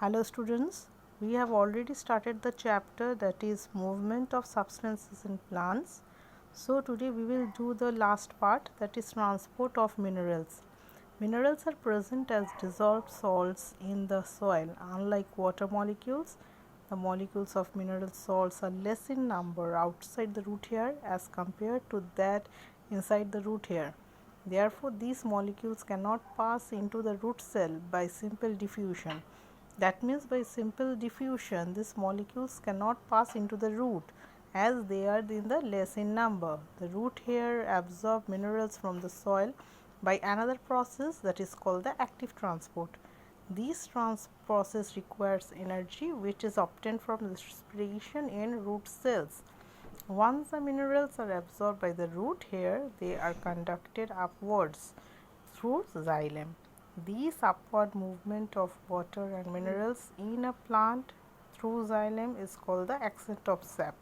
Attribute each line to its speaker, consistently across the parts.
Speaker 1: Hello students, we have already started the chapter that is movement of substances in plants. So today we will do the last part, that is transport of minerals. Minerals are present as dissolved salts in the soil. Unlike water molecules, the molecules of mineral salts are less in number outside the root hair as compared to that inside the root hair. Therefore, these molecules cannot pass into the root cell by simple diffusion. That means by simple diffusion, these molecules cannot pass into the root as they are in the less in number. The root hair absorb minerals from the soil by another process that is called the active transport. This process requires energy which is obtained from respiration in root cells. Once the minerals are absorbed by the root hair, they are conducted upwards through xylem. This upward movement of water and minerals in a plant through xylem is called the ascent of sap.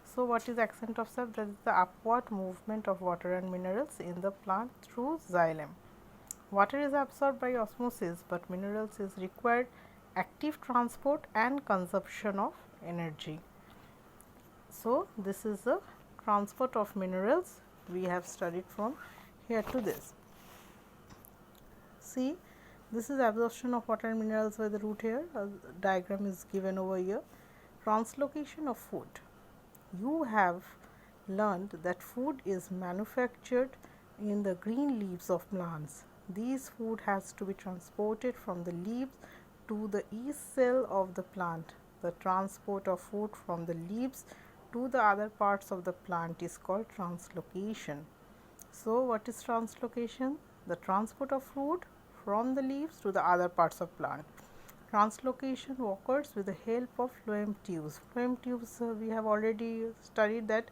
Speaker 1: So, what is ascent of sap? That is the upward movement of water and minerals in the plant through xylem. Water is absorbed by osmosis, but minerals is required active transport and consumption of energy. So, this is the transport of minerals we have studied from here to this. See, this is absorption of water and minerals by the root hair. A diagram is given over here. Translocation of food. You have learned that food is manufactured in the green leaves of plants. This food has to be transported from the leaves to the yeast cell of the plant. The transport of food from the leaves to the other parts of the plant is called translocation. So, what is translocation? The transport of food from the leaves to the other parts of plant. Translocation occurs with the help of phloem tubes. Phloem tubes we have already studied that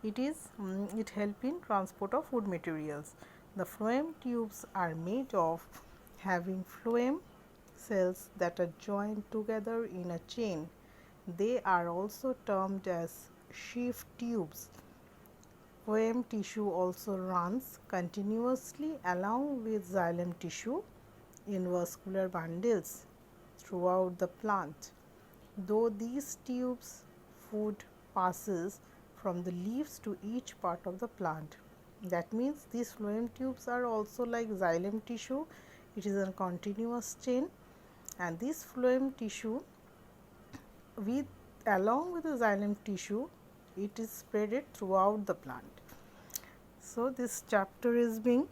Speaker 1: it help in transport of food materials. The phloem tubes are made of having phloem cells that are joined together in a chain. They are also termed as sheaf tubes. Phloem tissue also runs continuously along with xylem tissue in vascular bundles throughout the plant. Though these tubes, food passes from the leaves to each part of the plant. That means these phloem tubes are also like xylem tissue. It is a continuous chain, and this phloem tissue along with the xylem tissue, it is spreaded throughout the plant. So, this chapter is being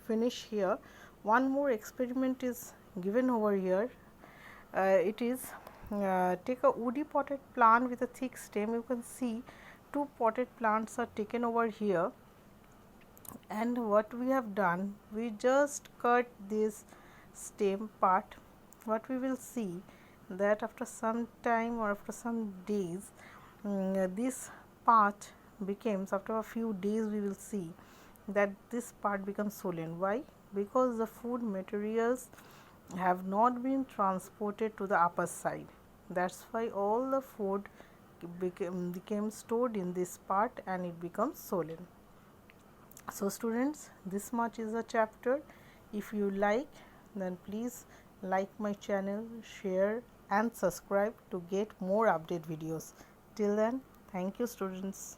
Speaker 1: finished here. One more experiment is given over here. It is take a woody potted plant with a thick stem. You can see two potted plants are taken over here, and what we have done, we just cut this stem part. What we will see that after some time or after some days, this part becomes, after a few days we will see that this part becomes swollen. Why? Because the food materials have not been transported to the upper side. That is why all the food became stored in this part and it becomes swollen. So, students, this much is a chapter. If you like, then please like my channel, share and subscribe to get more update videos. Till then, thank you students.